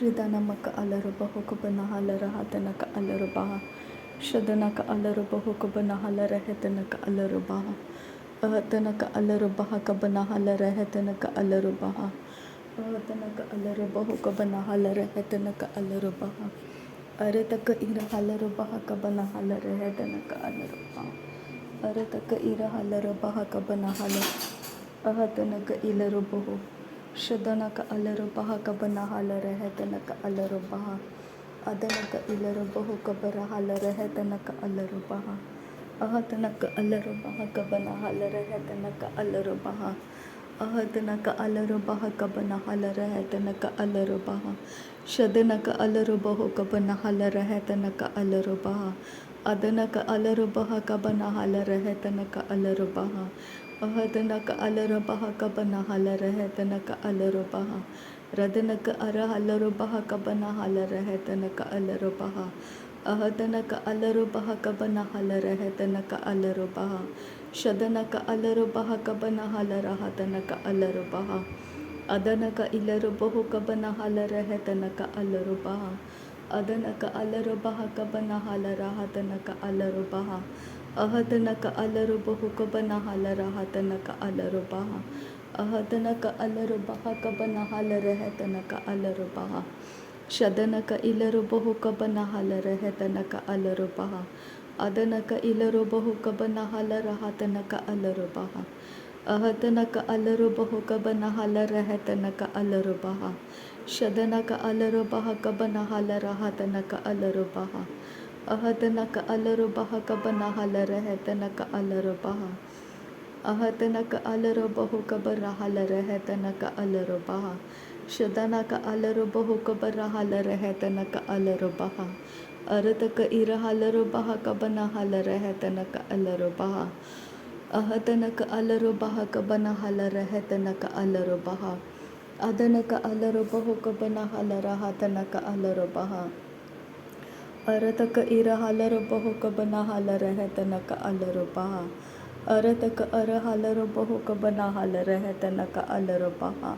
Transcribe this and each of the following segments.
Ridanamaka alaruba hukubanahala rahatanaka alarubaha. Shadanaka alaruba hukubanahala rahatanaka alarubaha. Ahatanaka alarubaha kabanahala rahatanaka alarubaha. Ahatanaka alaruba hukubanahala rahatanaka alarubaha. Arataka ira halarubaha kabanahala rahatanaka alarubaha. Arataka ira halarubaha kabanahala. Ahatanaka ilarubahu. Shadanaka alarubaha kabanahala rahatanaka alarubaha. Adanaka ilarubahu kabarahala rahatanaka alarubaha. Ahatanaka alarubaha kabanahala rahatanaka alarubaha. Ahatanaka alarubaha kabanahala rahatanaka alarubaha. Shadanaka alarubahu kabanahala rahatanaka alarubaha. Adanaka alarubaha kabanahala rahatanaka alarubaha. Ahatanaka alarubaha kabanahala rahatanaka alarubaha. Radanaka arahalarubaha kabanahala rahatanaka alarubaha. Ahatanaka alarubaha kabanahala rahatanaka alarubaha. Shadanaka alarubaha kabanahala rahatanaka alarubaha. Adanaka ilarubahu kabanahala rahatanaka alarubaha. Adanaka alarubaha kabanahala rahatanaka alarubaha. Ahatanaka alarubahu kabanahala rahatanaka alarubaha. Ahatanaka alarubaha kabanahala rahatanaka alarubaha. Shadanaka ilarubahu kabanahala rahatanaka alarubaha. Adanaka ilarubahu kabanahala rahatanaka alarubaha. Ahatanaka alarubahu kabanahala rahatanaka alarubaha. Shadanaka alarubaha kabanahala rahatanaka alarubaha. Ahatanaka alarubaha kabanahala rahatanaka alarubaha. Ahatanaka alarubahu kabarahala rahatanaka alarubaha. Shadanaka alarubahu kabarahala rahatanaka alarubaha. Arataka irahalarubaha kabanahala rahatanaka alarubaha. Ahatanaka alarubaha kabanahala rahatanaka alarubaha. Adanaka alarubahu kabanahala rahatanaka alarubaha. Arataka irahalarubahu kabanahala rahatanaka alarubaha. Arataka arahalarubahu kabanahala rahatanaka alarubaha.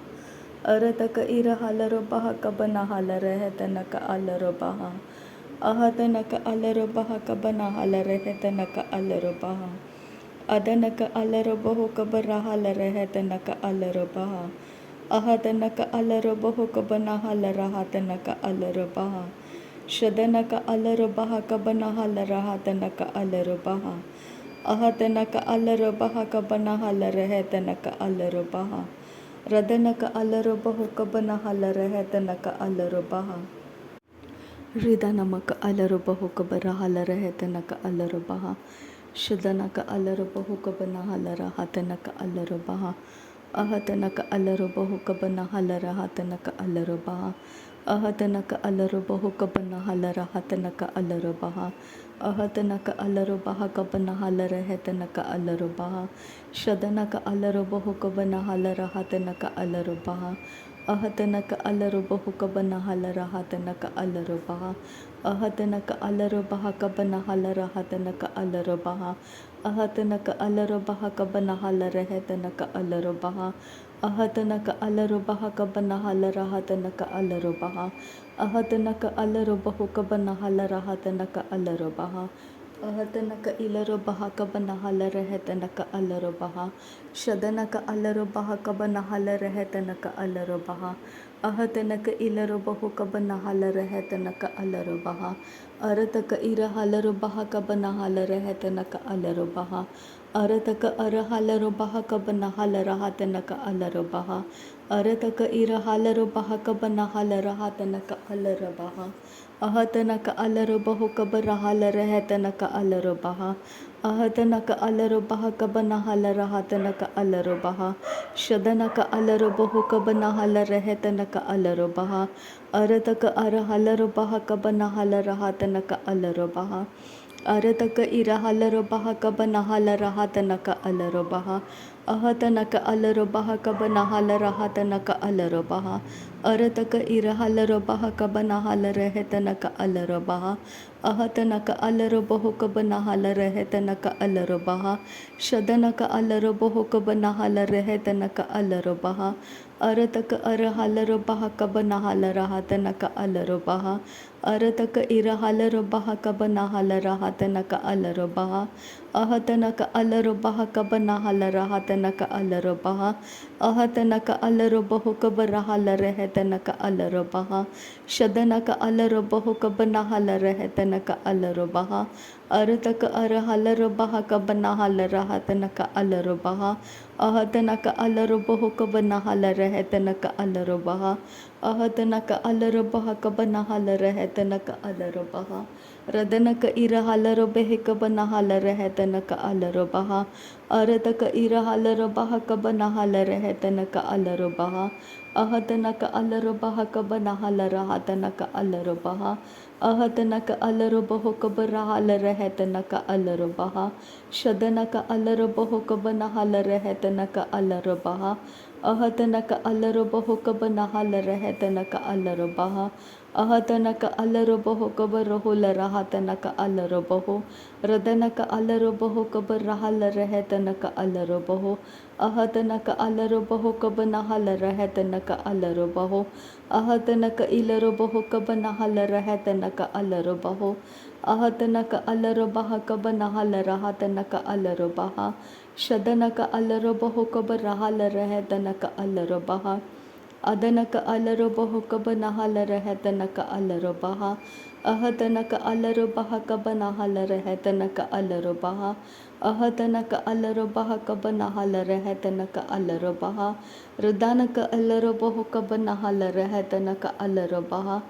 Arataka irahalarubaha kabanahala rahatanaka alarubaha. Ahatanaka alarubaha kabanahala rahatanaka alarubaha. Adanaka alarubahu kabarahala rahatanaka alarubaha. Ahatanaka alarubahu kabanahala rahatanaka alarubaha. Shadanaka alarubaha kabanahala rahatanaka alarubaha. Ahatanaka alarubaha kabanahala rahatanaka alarubaha. Radanaka alarubahu kabanahala rahatanaka alarubaha. Ridanamaka alarubahu kabarahala rahatanaka alarubaha. Shadanaka alarubahu kabanahala rahatanaka alarubaha. Ahatanaka alarubahu kabanahala rahatanaka alarubaha. Ahatanaka alarubahu kabanahala rahatanaka alarubaha. Ahatanaka alarubaha kabanahala rahatanaka alarubaha. Shadanaka alarubahu kabanahala rahatanaka alarubaha. Ahatanaka alarubahu kabanahala rahatanaka alarubaha. Ahatanaka alarubaha kabanahala rahatanaka alarubaha. Ahatanaka alarubaha kabanahala rahatanaka alarubaha. Ahatanaka alarubaha kabanahala rahatanaka alarubaha. Ahatanaka alarubahu kabanahala rahatanaka alarubaha. Ahatanaka ilarubaha kabanahala rahatanaka alarubaha. Shadanaka alarubaha kabanahala rahatanaka alarubaha. Ahatanaka ilarubahu kabanahala rahatanaka alarubaha. Arataka irahalarubaha kabanahala rahatanaka alarubaha. Arataka arahalarubaha kabanahala rahatanaka alarubaha. Arataka irahalarubaha kabanahala rahatanaka alarubaha. Ahatanaka alarubahu kabarahala rahatanaka alarubaha. Ahatanaka alarubaha kabanahala rahatanaka alarubaha. Shadanaka alarubahu kabanahala rahatanaka alarubaha. Arataka arahalarubaha kabanahala rahatanaka alarubaha. Arataka irahalarubaha kabanahala rahatanaka alarubaha. Ahatanaka alarubaha kabanahala rahatanaka alarubaha. Arataka irahalarubaha kabanahala rahatanaka alarubaha. Ahatanaka alarubahu kabanahala rahatanaka alarubaha. Shadanaka alarubahu kabanahala rahatanaka alarubaha. अरतक अरहलर बह कब नहल रहा तनक अलर बहा अरतक इरहलर बह कब नहल रहा तनक अलर बहा अहतनक अलर बह कब नहल रहा तनक अलर बहा अहतनक अलर बहु कब रहल रह तनक अलर बहा शदनक अलर बहु कब नहल रह तनक अलर बहा अरतक अरहलर बह कब नहल रहा तनक अलर बहा अहतनक अलर बहु कब नहल रह तनक अलर बहा अहतनक अलर बह कब नहल रह तनक अलर बहा रदनक इरहलर बेह कब नहल रह तनक अलर बहा अरतक इरहलर बह कब नहल रह तनक अलर बहा अहतनक अलर बह कब नहल रहा तनक अलर बहा अहतनक अलर बहु कब रहल रह तनक अलर बहा शदनक अलर बहु कब नहल रह तनक अलर बहा अहतनक अलर बहु कब नहल रह तनक अलर बहा अहतनक अलर बहु कब रहुल रहा तनक अलर बहु रदनक अलर बहु कब रहल रह तनक अलर बहु अहतनक अलर बहु कब नहल रह तनक अलर बहु अहतनक इलर बहु कब नहल रह तनक अलर बहु अहतनक अलर बह कब नहल रहा तनक अलर बहा शदनक अलर बहु कब रहल रह तनक अलर बहा अदनक अलर बहु कब नहल रह तनक अलर बहा अहतनक अलर बह कब नहल रह तनक अलर बहा अहतनक अलर बह कब नहल रह तनक अलर बहा रदानक अलर बहु कब नहल रह तनक अलर बहा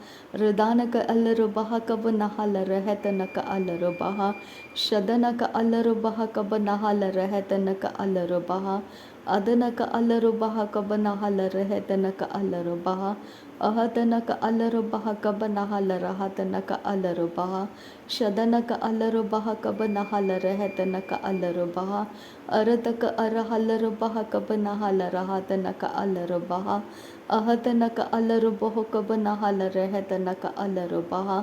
रदानक अलर बह कब नहल रह तनक अलर बहा शदनक अलर बह कब नहल रह तनक अलर बहा अदनक अलर बह कब नहल रह तनक अलर बहा अहतनक अलर बह कब नहल रहा तनक अलर बहा शदनक अलर बह कब नहल रह तनक अलर बहा अरतक अरहलर बह कब नहल रहा तनक अलर बहा अहतनक अलर बहु कब नहल रह तनक अलर बहा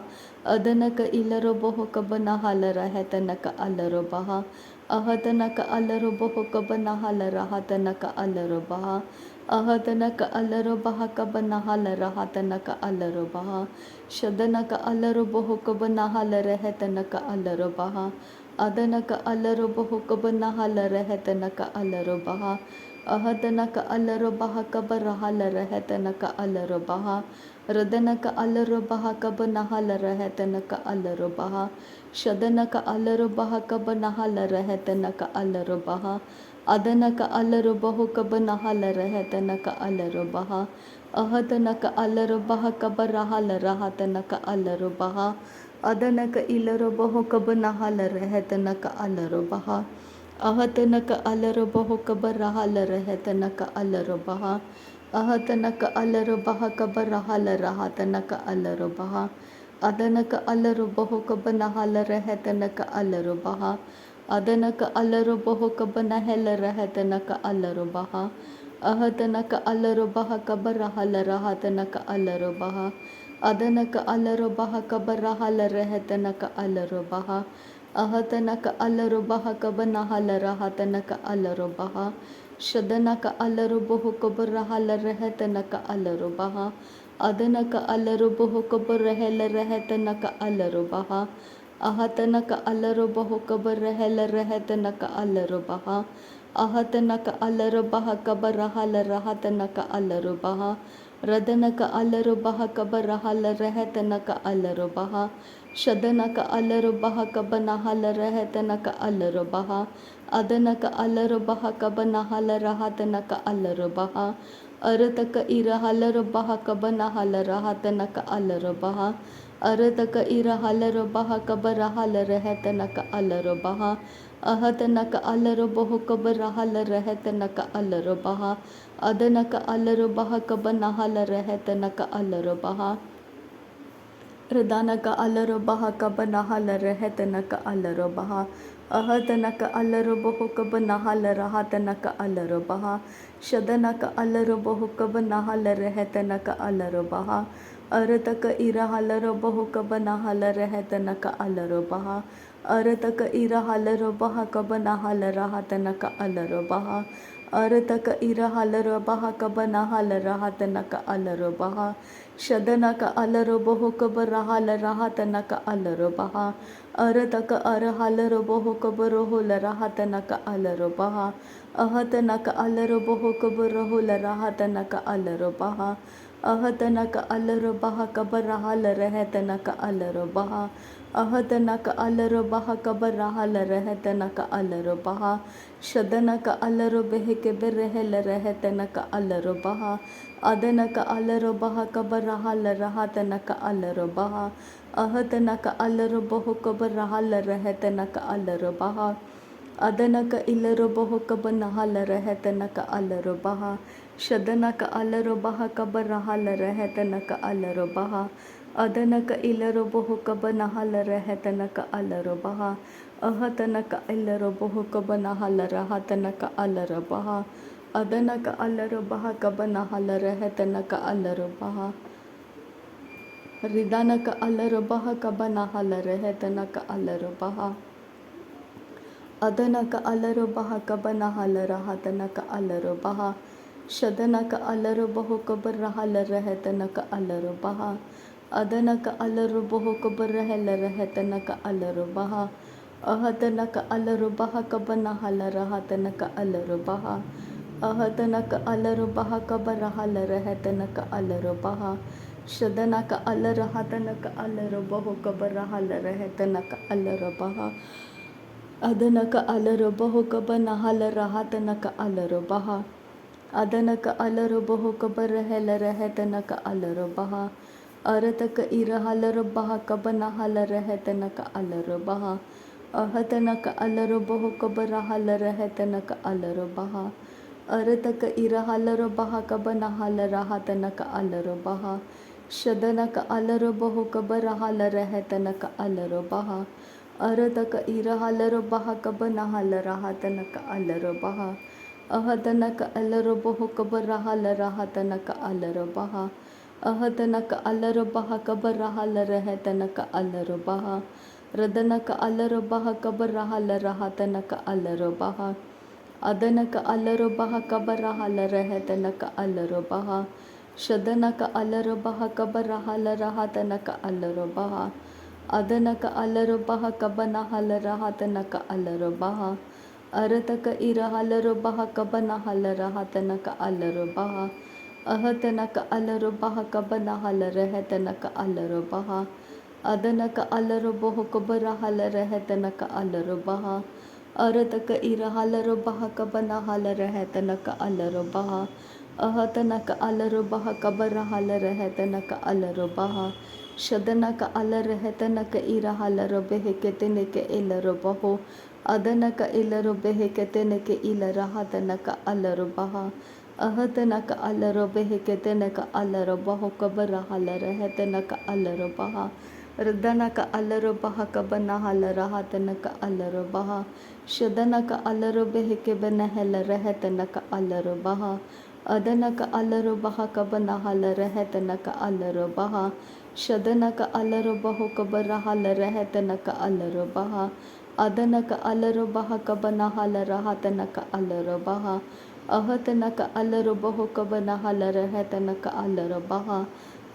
अदनक इलर बहु कब नहल रह तनक अलर बहा अहतनक अलर बहु कब नहल रहा तनक अलर बहा अहतनक अलर बह कब नहल रहा तनक अलर बहा शदनक अलर बहु कब नहल रह तनक अलर बहा अदनक अलर बहु कब नहल रह तनक अलर बहा अहतनक अलर बह कब रहल रह तनक अलर बहा रदनक अलर बह कब नहल रह तनक अलर बहा शदनक अलर बह कब नहल रह तनक अलर बहा अदनक अलर बहु कब नहल रह तनक अलर बहा अहतनक अलर बह कब रहल रहा तनक अलर बहा अदनक इलर बहु कब नहल रह तनक अलर बहा अहतनक अलर बहु कब रहल रह तनक अलर बहा अहतनक अलर बह कब रहल रहा तनक अलर बहा अदनक अलर बहु कब नहल रह तनक अलर बहा अदनक अलर बहु कब नहल रह तनक अलर बहा अहतनक अलर बह कब रहल रहा तनक अलर बहा अदनक अलर बह कब रहल रह तनक अलर बहा अहतनक अलर बह कब नहल रहा तनक अलर बहा शदनक अलर बहु कब रहल रह तनक अलर बहा अदनक अलर बहु कब रहल रह तनक अलर बहा अहतनक अलर बहु कब रहल रह तनक अलर बहा अहतनक अलर बह कब रहल रहा तनक अलर बहा रदनक अलर बह कब रहल रह तनक अलर बहा शदनक अलर बह कब नहल रह तनक अलर बहा अदनक अलर बह कब नहल रहा तनक अलर बहा अरतक इरहलर बह कब नहल रहा तनक अलर बहा अरतक इरहलर बह कब रहल रह तनक अलर बहा अहतनक अलर बहु कब रहल रह तनक अलर बहा अदनक अलर बह कब नहल रह तनक अलर बहा रदानक अलर बह कब नहल रह तनक अलर बहा अहतनक अलर बहु कब नहल रहा तनक अलर बहा शदनक अलर बहु कब नहल रह तनक अलर बहा अरतक इरहलर बहु कब नहल रह तनक अलर बहा अरतक इरहलर बह कब नहल रहा तनक अलर बहा अरतक इरहलर बह कब नहल रहत नक अलर बह शदनक अलर बोह कब रहल रहत नक अलर बह अरतक अरहलर बोह कब रोहल रहत नक अलर बह अहत नक अलर बोह कब रोहल रहत नक अलर बह अहत नक अलर बह कब रहल रहत नक अलर बह अहत नक अलर बह कब रहल रहत नक अलर बह शदनक अलर बेह के बेरहल रहत नक अलर बह अदनक अलर बह कब रहल रहत नक अलर बह अहत नक अलर बोह कब रहल रहत नक अलर बह अदनक इलर बोह कब नहल रहत नक अलर बह शदनक अलर बह कब रहल रहत नक अलर बह अदनक इलर बोह कब नहल रहत नक अलर बह अहत नक इलर बोह कब नहल रहत नक अलर बह अदनक अलर बह कब नहल रहत नक अलर बह रिदनक अलर बह कब नहल रहत नक अलर बह अदनक अलर बह कब नहल रहत नक अलर बह शदनक अलर बोह कब रहल रहत नक अलर बह अदनक अलर बोह कब रहल रहत नक अलर बह अहत नक अलर बह कब नहल रहत नक अलर बह अहत नक अलर बह कब रहल रहत नक अलर बह शदनक अलर रहत नक अलर बोह कब रहल रहत नक अलर बह अदनक अलर बोह कब नहल रहत नक अलर बह अदनक अलर बोह कब रहल रहत नक अलर बह अरतक इरहलर बह कब नहल रहत नक अलर बह अहत नक अलर बोह कब रहल रहत नक अलर बह अरतक इरहलर बह कब नहल रहत नक अलर बह शदनक अलर बोह कब रहल रहत नक अलर बह अरतक इरहलर बह कब नहल रहत नक अलर बह अहत नक अलर बोह कब रहल रहत नक अलर बह अहत नक अलर बह कब रहल रहत नक अलर बह रदनक अलर बह कब रहल रहत नक अलर बह अदनक अलर बह कब रहल रहत नक अलर बह शदनक अलर बह कब रहल रहत नक अलर बह अदनक अलर बह कब नहल रहत नक अलर बह अरतक इरहलर बह कब नहल रहत नक अलर बह अहत नक अलर बह कब नहल रहत नक अलर बह अदनक अलर बोह कब रहल रहत नक अलर बह अरतक इरहलर बह कब नहल रहत नक अलर बह अहत नक अलर बह कब रहल रहत नक अलर बह शदनक अलर रहत नक इरहलर बेह के तिनक इलर बहो अदनक इलर बेह के तिनक इल रहत नक अलर बह अहत नक अलर बेह के तिनक अलर बहो कब रहल रहत नक अलर बह रदनक अलर बह कब नहल रहत नक अलर बह शदनक अलर बेह के बनहल रहत नक अलर बह अदनक अलर बह कब नहल रहत नक अलर बह शदनक अलर बह कब रहल रहत नक अलर बह अदनक अलर बह कब नहल रहत नक अलर बह अहत नक अलर बह कब नहल रहत नक अलर बह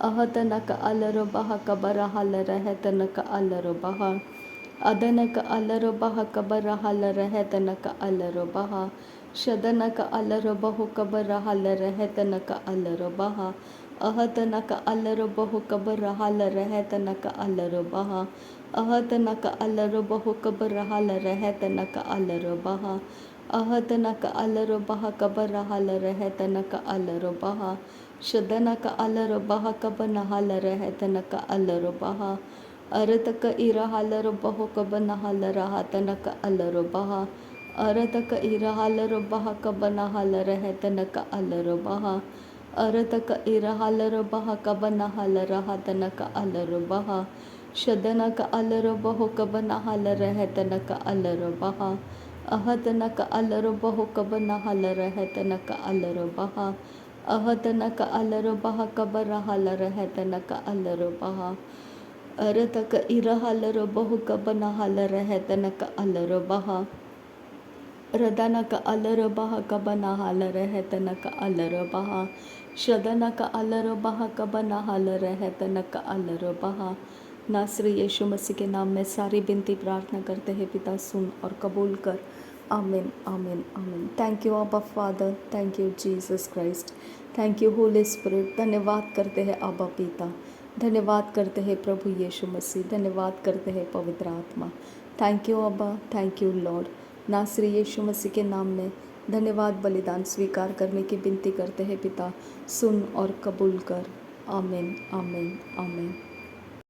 अहत नक अलर बह कब रहल रहत नक अलर बह अदनक अलर बह कब रहल रहत नक अलर बह शदनक अलर बह कब रहल रहत नक अलर बह अहत नक अलर बह कब रहल रहत नक अलर बह अहत नक अलर बह कब रहल रहत नक अलर बह अहत नक अलर बह कब रहल रहत नक अलर बह शदनक अलर बह कब नहल रहत नक अलर बह अरतक इरहलर बह कब नहल रहत नक अलर बह अरतक इरहलर बह कब नहल रहत नक अलर बह अरतक इरहलर बह कब नहल रहत नक अलर बह शदनक अलर बह कब नहल रहत नक अलर बह अहत नक अलर बह कब नहल रहत नक अलर बह अहत नक अलर बह कब रहल रहत नक अलर बह अरतक इरहलर बह कब नहल रहत नक अलर बह रदनक अलरबह कबनहालरहतनक अलरबह शदनक अलरबह कबनहालरहतनक अलरबह। नासरी यीशु मसीह के नाम में सारी विनती प्रार्थना करते हैं पिता, सुन और कबूल कर। आमीन आमीन आमीन। थैंक यू आबा father, thank you Jesus Christ, thank you Holi spirit. धन्यवाद करते हैं आबा पिता, धन्यवाद करते हैं प्रभु यीशु मसीह, धन्यवाद करते हैं पवित्र आत्मा। थैंक यू अब्बा, थैंक यू लॉर्ड। नासरी यीशु मसीह के नाम में धन्यवाद बलिदान स्वीकार करने की विनती करते हैं पिता, सुन और कबूल कर। आमीन आमीन आमीन।